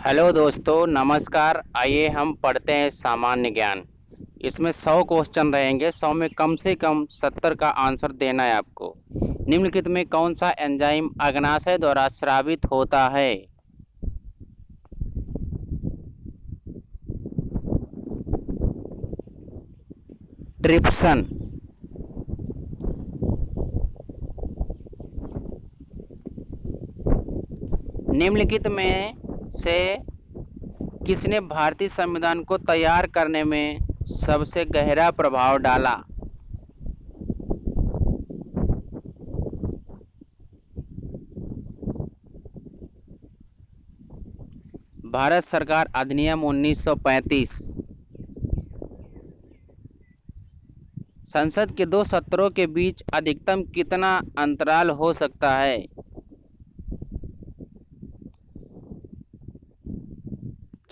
Hello दोस्तों, नमस्कार। आइए हम पढ़ते हैं सामान्य ज्ञान। इसमें 100 क्वेश्चन रहेंगे। 100 में कम से कम 70 का आंसर देना है आपको। निम्नलिखित में कौन सा एंजाइम अग्नाशय द्वारा स्रावित होता है? ट्रिप्सन। निम्नलिखित में से किसने भारतीय संविधान को तैयार करने में सबसे गहरा प्रभाव डाला? भारत सरकार अधिनियम 1935। संसद के दो सत्रों के बीच अधिकतम कितना अंतराल हो सकता है?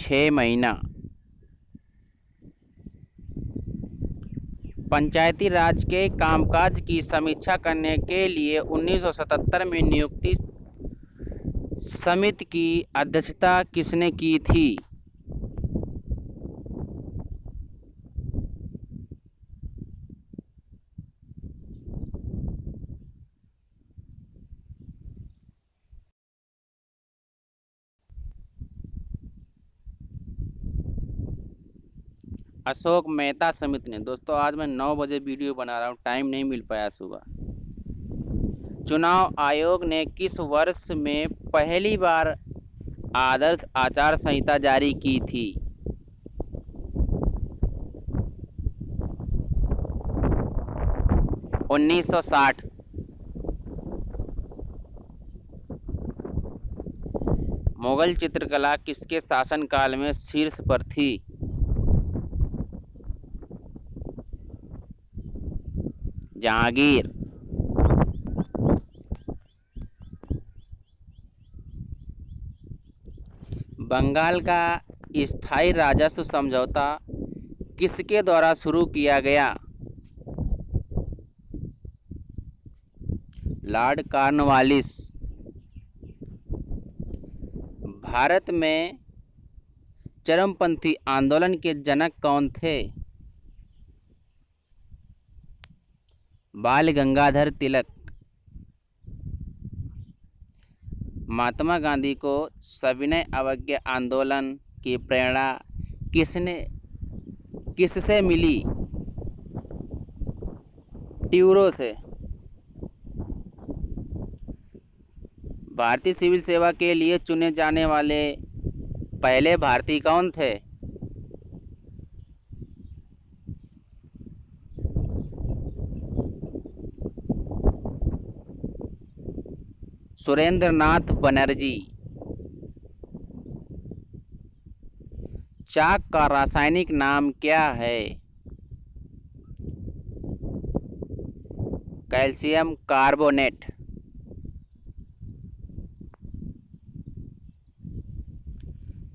6 महीना। पंचायती राज के कामकाज की समीक्षा करने के लिए 1977 में नियुक्ति समिति की अध्यक्षता किसने की थी? अशोक मेहता समिति ने। दोस्तों, आज मैं 9 बजे वीडियो बना रहा हूँ, टाइम नहीं मिल पाया सुबह। चुनाव आयोग ने किस वर्ष में पहली बार आदर्श आचार संहिता जारी की थी? 1960। मुगल चित्रकला किसके शासनकाल में शीर्ष पर थी? जहांगीर। बंगाल का स्थायी राजस्व समझौता किसके द्वारा शुरू किया गया? Lord Cornwallis. भारत में चरमपंथी आंदोलन के जनक कौन थे? बाल गंगाधर तिलक। महात्मा गांधी को सविनय अवज्ञा आंदोलन की प्रेरणा किससे मिली? ट्यूरो से। भारतीय सिविल सेवा के लिए चुने जाने वाले पहले भारतीय कौन थे? सुरेंद्र नाथ बनर्जी। चाक का रासायनिक नाम क्या है? Calcium carbonate.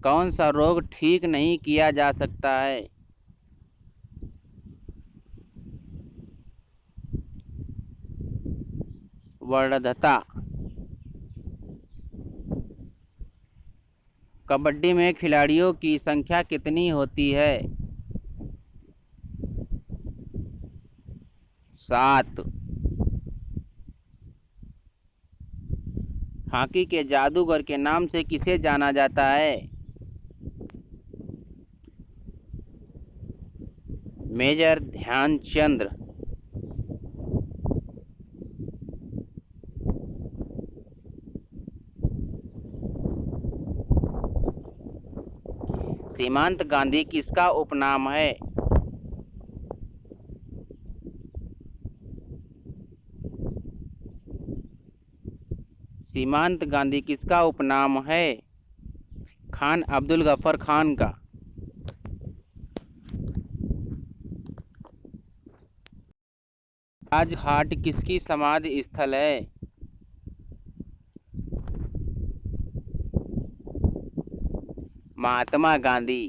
कौन सा रोग ठीक नहीं किया जा सकता है? वर्णधता। कबड्डी में खिलाड़ियों की संख्या कितनी होती है? 7। हॉकी के जादूगर के नाम से किसे जाना जाता है? मेजर ध्यानचंद। सीमांत गांधी किसका उपनाम है? सीमांत गांधी किसका उपनाम है? खान अब्दुल गफ्फार खान का। राजघाट किसकी समाधि स्थल है? महात्मा गांधी।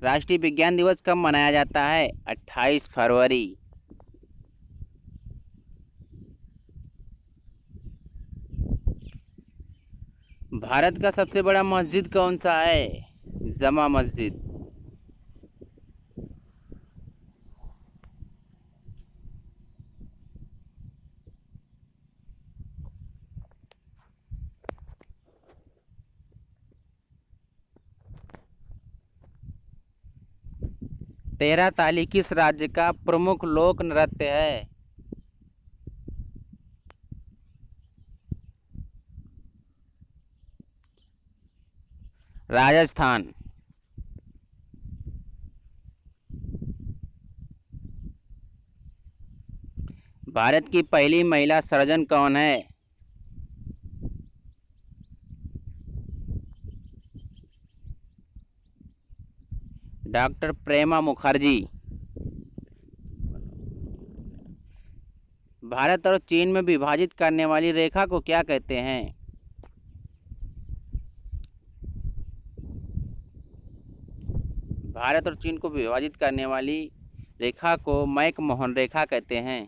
राष्ट्रीय विज्ञान दिवस कब मनाया जाता है? 28 फरवरी। भारत का सबसे बड़ा मस्जिद कौन सा है? जमा मस्जिद। तेरह ताली किस राज्य का प्रमुख लोक नृत्य है? राजस्थान। भारत की पहली महिला सर्जन कौन है? डॉक्टर प्रेमा मुखर्जी। भारत और चीन में विभाजित करने वाली रेखा को क्या कहते हैं? भारत और चीन को विभाजित करने वाली रेखा को मैक-मोहन रेखा कहते हैं।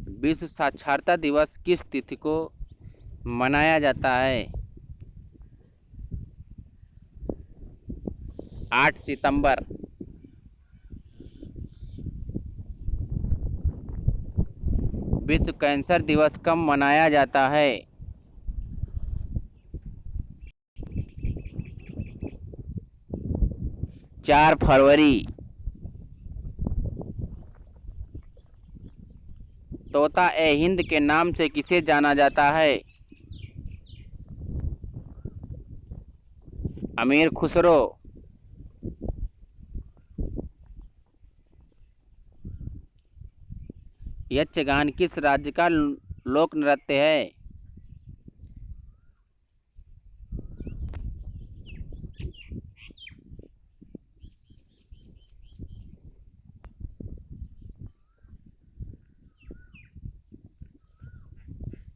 विश्व साक्षरता दिवस किस तिथि को मनाया जाता है? 8 सितंबर। विश्व कैंसर दिवस कब मनाया जाता है? 4 फरवरी। तोता ए हिंद के नाम से किसे जाना जाता है? अमीर खुसरो। यक्षगान किस राज्य का लोक नृत्य है?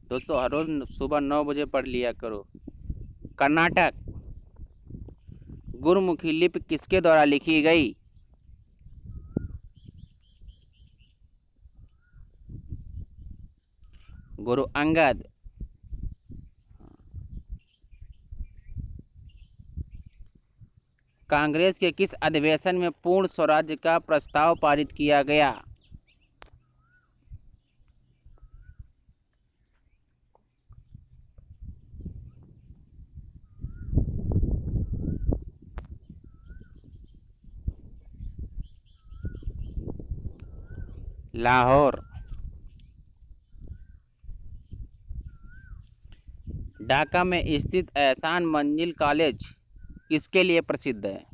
दोस्तों हर रोज सुबह 9 बजे पढ़ लिया करो। कर्नाटक। गुरुमुखी लिपि किसके द्वारा लिखी गई? गुरु अंगद। कांग्रेस के किस अधिवेशन में पूर्ण स्वराज्य का प्रस्ताव पारित किया गया? लाहौर। ढाका में स्थित एहसान मंजिल कॉलेज किसके लिए प्रसिद्ध है?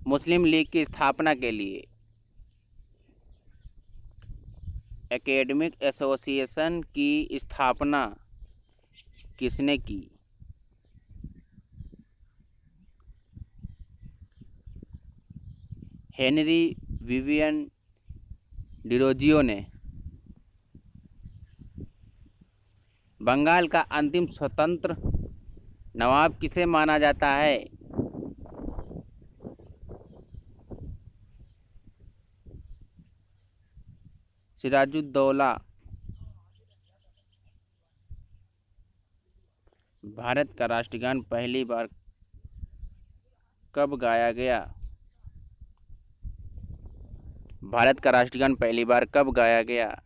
मुस्लिम लीग की स्थापना के लिए। एकेडमिक एसोसिएशन की स्थापना किसने की? हेनरी विवियन डिरोजियो ने। बंगाल का अंतिम स्वतंत्र नवाब किसे माना जाता है? सिराजुद्दौला। भारत का राष्ट्रगान पहली बार कब गाया गया? भारत का राष्ट्रगान पहली बार कब गाया गया?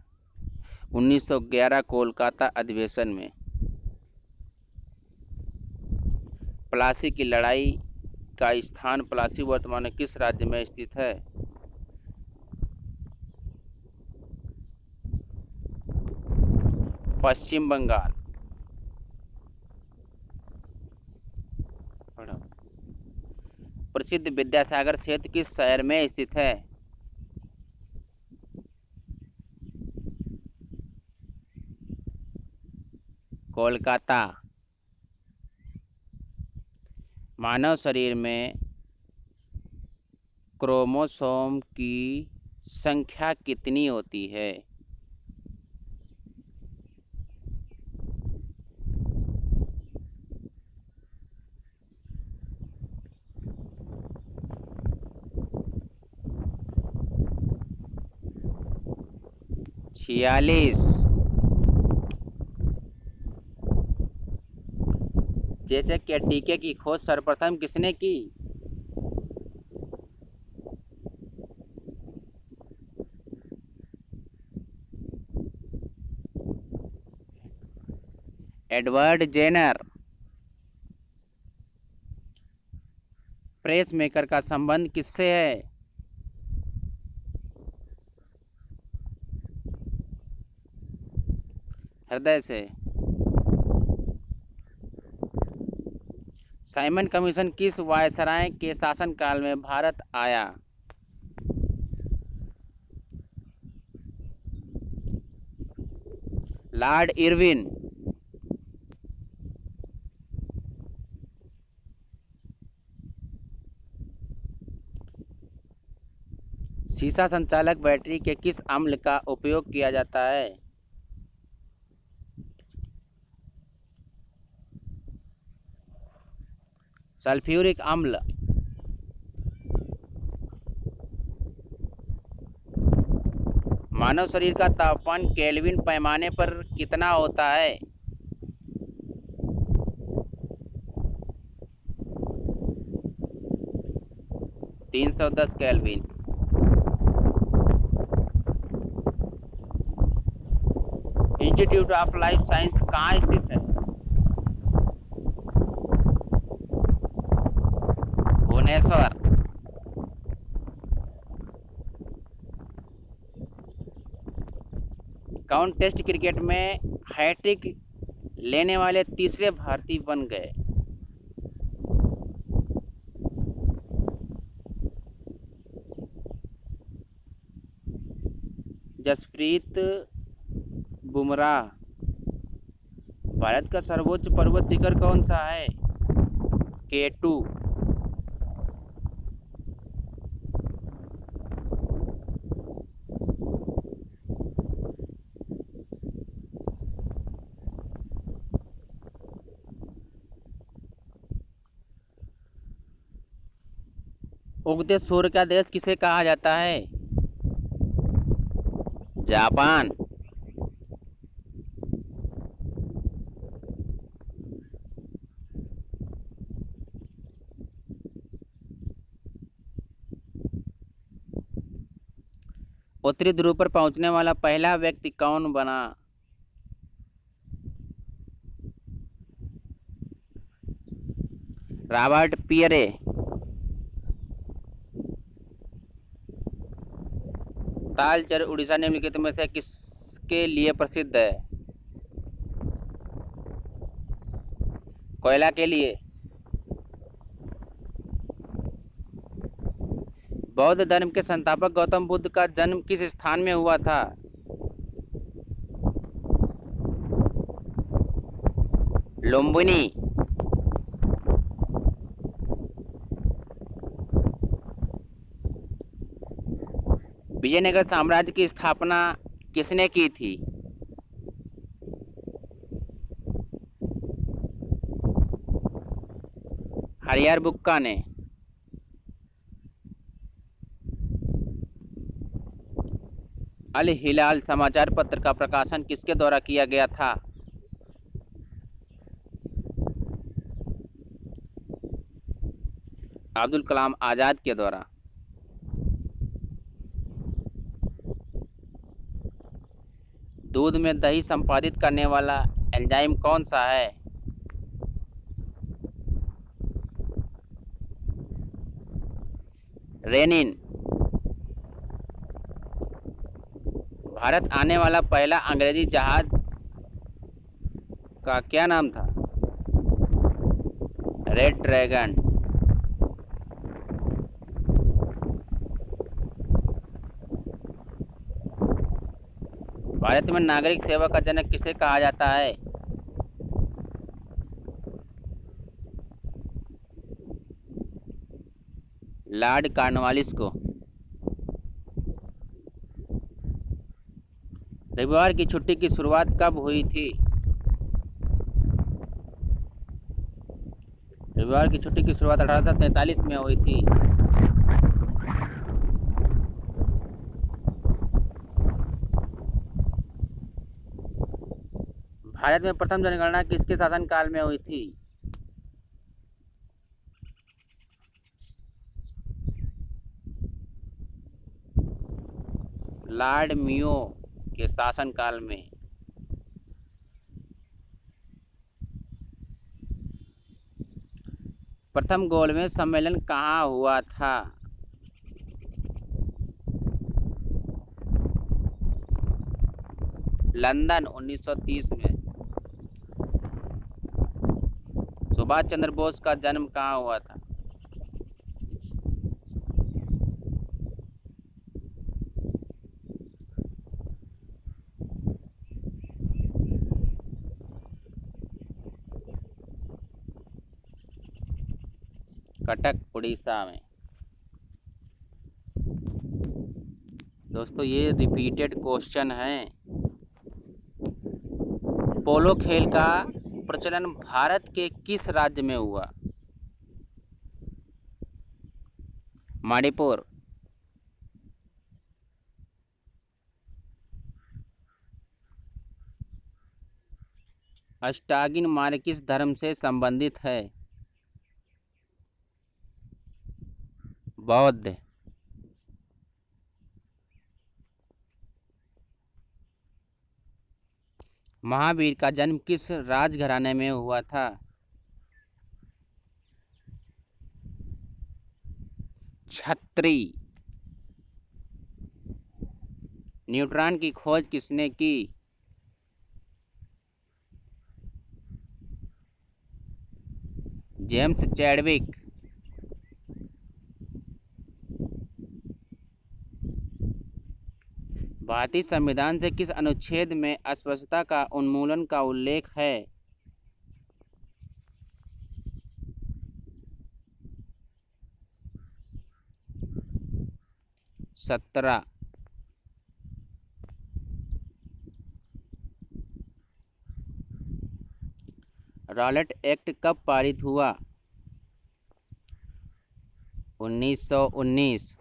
1911 कोलकाता अधिवेशन में। प्लासी की लड़ाई का स्थान प्लासी वर्तमान में किस राज्य में स्थित है? पश्चिम बंगाल। प्रसिद्ध विद्यासागर क्षेत्र किस शहर में स्थित है? कोलकाता। मानव शरीर में क्रोमोसोम की संख्या कितनी होती है? 46। चेचक के टीके की खोज सर्वप्रथम किसने की? Edward Jenner. प्रेस मेकर का संबंध किससे है? हृदय से। साइमन कमीशन किस वायसराय के शासनकाल में भारत आया? Lord Irwin. सीसा संचालक बैटरी के किस अम्ल का उपयोग किया जाता है? सल्फ्यूरिक अम्ल। मानव शरीर का तापमान केल्विन पैमाने पर कितना होता है? 310 kelvin. Institute of life science कहाँ स्थित है? भुवनेश्वर। कौन टेस्ट क्रिकेट में हैट्रिक लेने वाले तीसरे भारतीय बन गए? जसप्रीत बुमराह। भारत का सर्वोच्च पर्वत शिखर कौन सा है? K2। उगते सूर्य का देश किसे कहा जाता है? जापान। उत्तरी ध्रुव पर पहुंचने वाला पहला व्यक्ति कौन बना? Robert Pierre. तालचेर उड़ीसा निम्नलिखित में से किसके लिए प्रसिद्ध है? कोयला के लिए। बौद्ध धर्म के संस्थापक गौतम बुद्ध का जन्म किस स्थान में हुआ था? लुम्बिनी। विजयनगर साम्राज्य की स्थापना किसने की थी? हरिहरबुक्का ने। अल हिलाल समाचार पत्र का प्रकाशन किसके द्वारा किया गया था? अब्दुल कलाम आजाद के द्वारा। दूध में दही संपादित करने वाला एंजाइम कौन सा है? रेनिन। भारत आने वाला पहला अंग्रेजी जहाज का क्या नाम था? Red dragon. भारत में नागरिक सेवा का जनक किसे कहा जाता है? लॉर्ड कॉर्नवालिस को। रविवार की छुट्टी की शुरुआत कब हुई थी? रविवार की छुट्टी की शुरुआत 1843 में हुई थी। भारत में प्रथम जनगणना किसके शासनकाल में हुई थी? लॉर्ड मेयो के शासनकाल में। प्रथम गोलमेज सम्मेलन कहाँ हुआ था? लंदन 1930 में। सुभाष चंद्र बोस का जन्म कहाँ हुआ था? कटक उड़ीसा में। दोस्तों ये रिपीटेड क्वेश्चन है। पोलो खेल का प्रचलन भारत के किस राज्य में हुआ? मणिपुर। अष्टांगिक मार्ग किस धर्म से संबंधित है? बौद्ध। महावीर का जन्म किस राजघराने में हुआ था? छत्री। न्यूट्रॉन की खोज किसने की? James Chadwick. भारतीय संविधान से किस अनुच्छेद में अस्पृश्यता का उन्मूलन का उल्लेख है? 17। रॉलेट एक्ट कब पारित हुआ? 1919।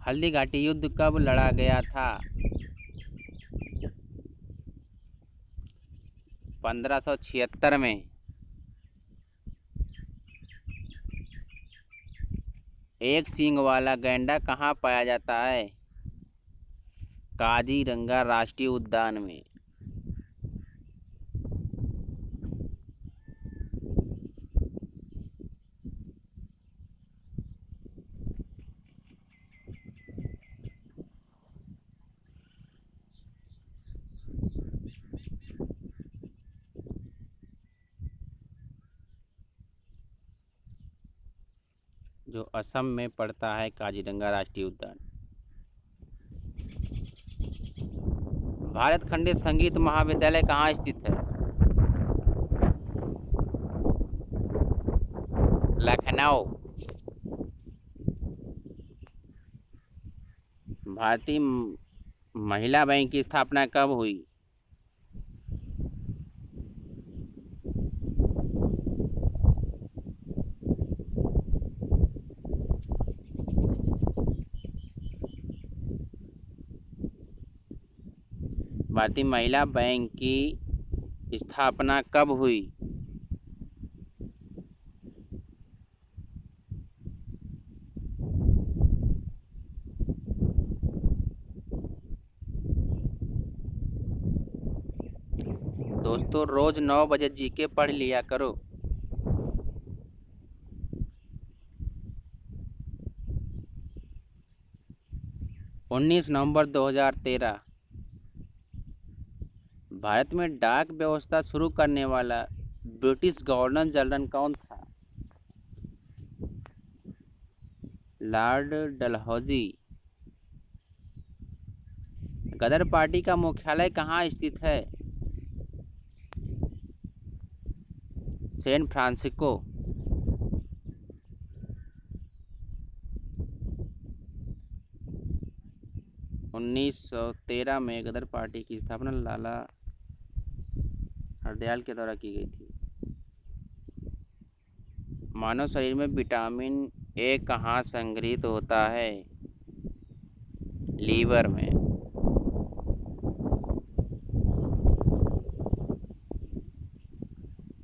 हल्दी घाटी युद्ध कब लड़ा गया था? 1576 में। एक सींग वाला गैंडा कहाँ पाया जाता है? काजीरंगा राष्ट्रीय उद्यान में। जो असम में पड़ता है काजीरंगा राष्ट्रीय उद्यान। भारत खंडीय संगीत महाविद्यालय कहाँ स्थित है? लखनऊ। भारतीय महिला बैंक की स्थापना कब हुई? भारतीय महिला बैंक की स्थापना कब हुई? दोस्तों रोज 9 बजे जीके पढ़ लिया करो। 19 नवंबर 2013 भारत में डाक व्यवस्था शुरू करने वाला ब्रिटिश गवर्नर जनरल कौन था? लॉर्ड डलहौजी। गदर पार्टी का मुख्यालय कहाँ स्थित है? San Francisco. 1913 में गदर पार्टी की स्थापना लाला हरदयाल के द्वारा की गई थी। मानव शरीर में विटामिन ए कहाँ संग्रहित होता है? लीवर में।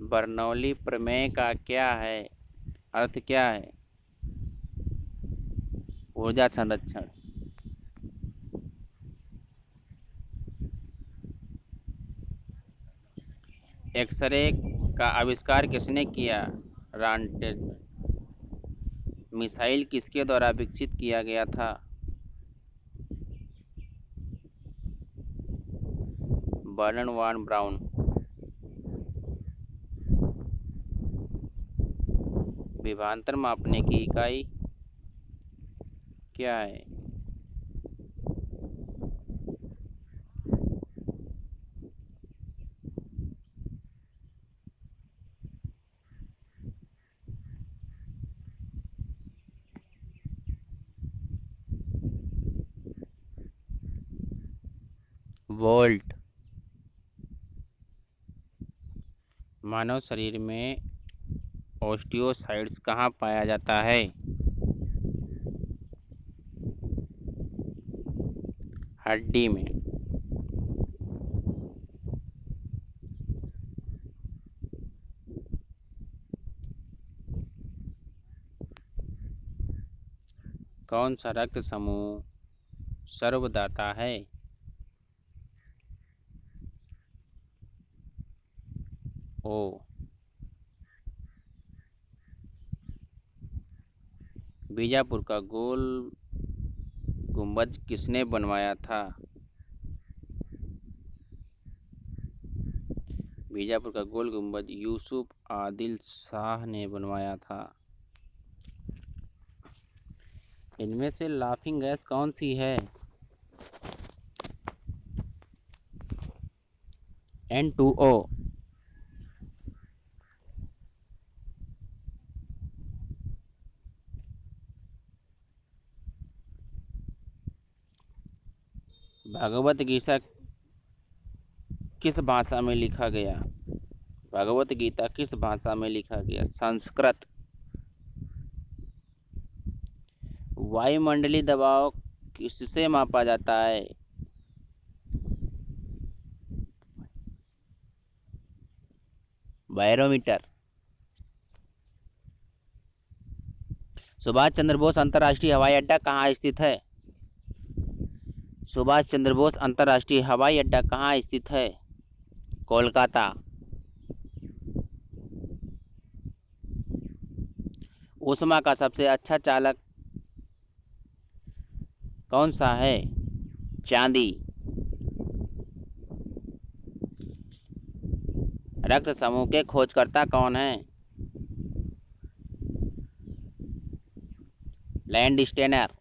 बर्नौली प्रमेय का क्या है अर्थ क्या है? ऊर्जा संरक्षण। एक्सरे का आविष्कार किसने किया? रॉन्टेज। मिसाइल किसके द्वारा विकसित किया गया था? बर्नर वान ब्राउन। विभवांतर मापने की इकाई क्या है? वोल्ट। मानव शरीर में ऑस्टियोसाइट्स कहाँ पाया जाता है? हड्डी में। कौन सा रक्त समूह सर्वदाता है? ओ। बीजापुर का गोल गुंबज किसने बनवाया था? बीजापुर का गोल गुंबद यूसुफ आदिल शाह ने बनवाया था। इनमें से लाफिंग गैस कौन सी है? N2O। भगवत गीता किस भाषा में लिखा गया? भगवत गीता किस भाषा में लिखा गया? संस्कृत। वायुमंडलीय दबाव किससे मापा जाता है? बैरोमीटर। सुभाष चंद्र बोस अंतर्राष्ट्रीय हवाई अड्डा कहाँ स्थित है? सुभाष चंद्र बोस अंतर्राष्ट्रीय हवाई अड्डा कहाँ स्थित है? कोलकाता। ऊष्मा का सबसे अच्छा चालक कौन सा है? चांदी। रक्त समूह के खोजकर्ता कौन है? Landsteiner.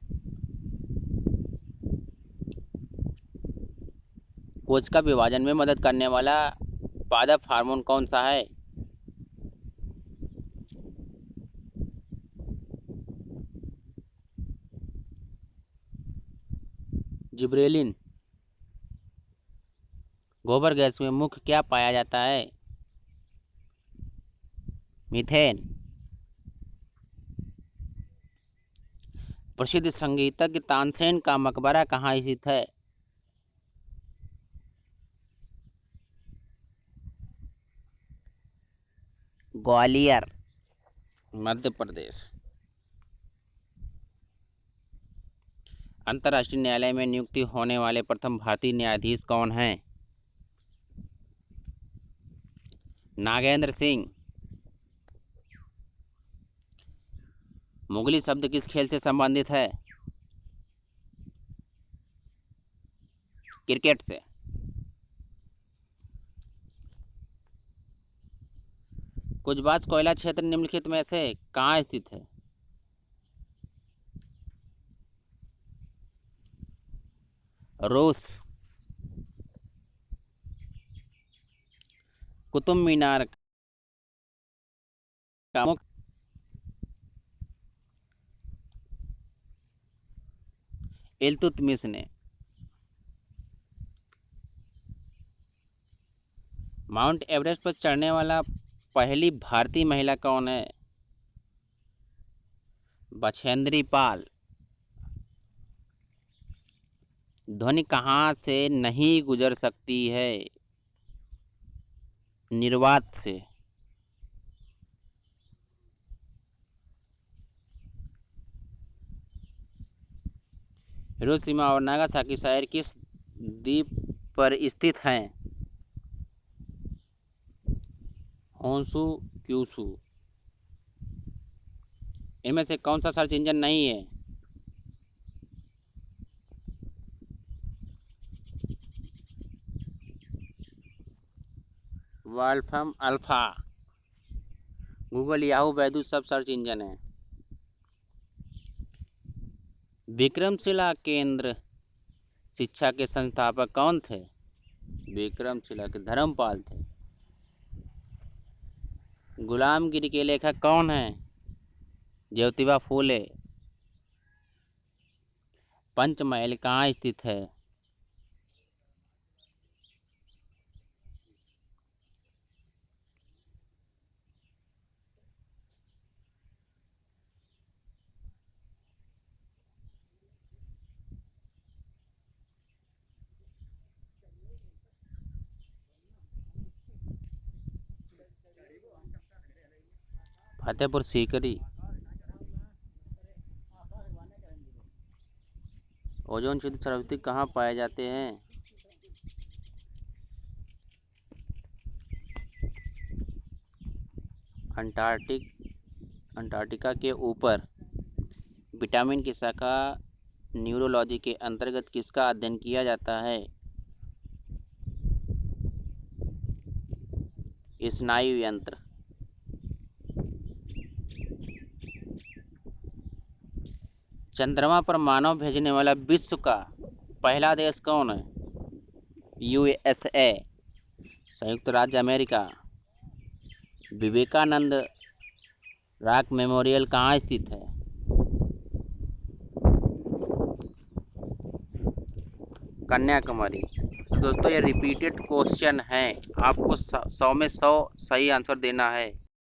कोशिका विभाजन में मदद करने वाला पादप हार्मोन कौन सा है? जिब्रेलिन। गोबर गैस में मुख्य क्या पाया जाता है? मीथेन। प्रसिद्ध संगीतज्ञ तानसेन का मकबरा कहाँ स्थित है? ग्वालियर, मध्य प्रदेश। अंतर्राष्ट्रीय न्यायालय में नियुक्ति होने वाले प्रथम भारतीय न्यायाधीश कौन हैं? नागेंद्र सिंह। मुगली शब्द किस खेल से संबंधित है? क्रिकेट से। कुजबाज कोयला क्षेत्र निम्नलिखित में से कहाँ स्थित है? रूस। कुतुब मीनार का मुख्य इल्तुतमिश ने माउंट एवरेस्ट पर चढ़ने वाला पहली भारतीय महिला कौन है? बछेंद्री पाल। ध्वनि कहाँ से नहीं गुजर सकती है? निर्वात से। हिरोशिमा और नागासाकी शहर किस द्वीप पर स्थित हैं? Honshu Kyushu. इनमें से कौन सा सर्च इंजन नहीं है? वॉल्फ्रम अल्फा। गूगल, याहू, बैदू सब सर्च इंजन है। विक्रमशिला केंद्र शिक्षा के संस्थापक कौन थे? विक्रमशिला के धर्मपाल थे। गुलामगिरी के लेखक कौन हैं? ज्योतिबा फूले। पंचमहल कहाँ स्थित है? फतेहपुर सीकरी। ओजोन क्षेत्र सर्वाधिक कहाँ पाए जाते हैं? अंटार्कटिका के ऊपर। विटामिन की शाखा न्यूरोलॉजी के अंतर्गत किसका अध्ययन किया जाता है? स्नायु यंत्र। चंद्रमा पर मानव भेजने वाला विश्व का पहला देश कौन है? यूएसए। संयुक्त राज्य अमेरिका। विवेकानंद रॉक मेमोरियल कहाँ स्थित है? कन्याकुमारी। दोस्तों, ये रिपीटेड क्वेश्चन है, आपको 100 में 100 सही आंसर देना है।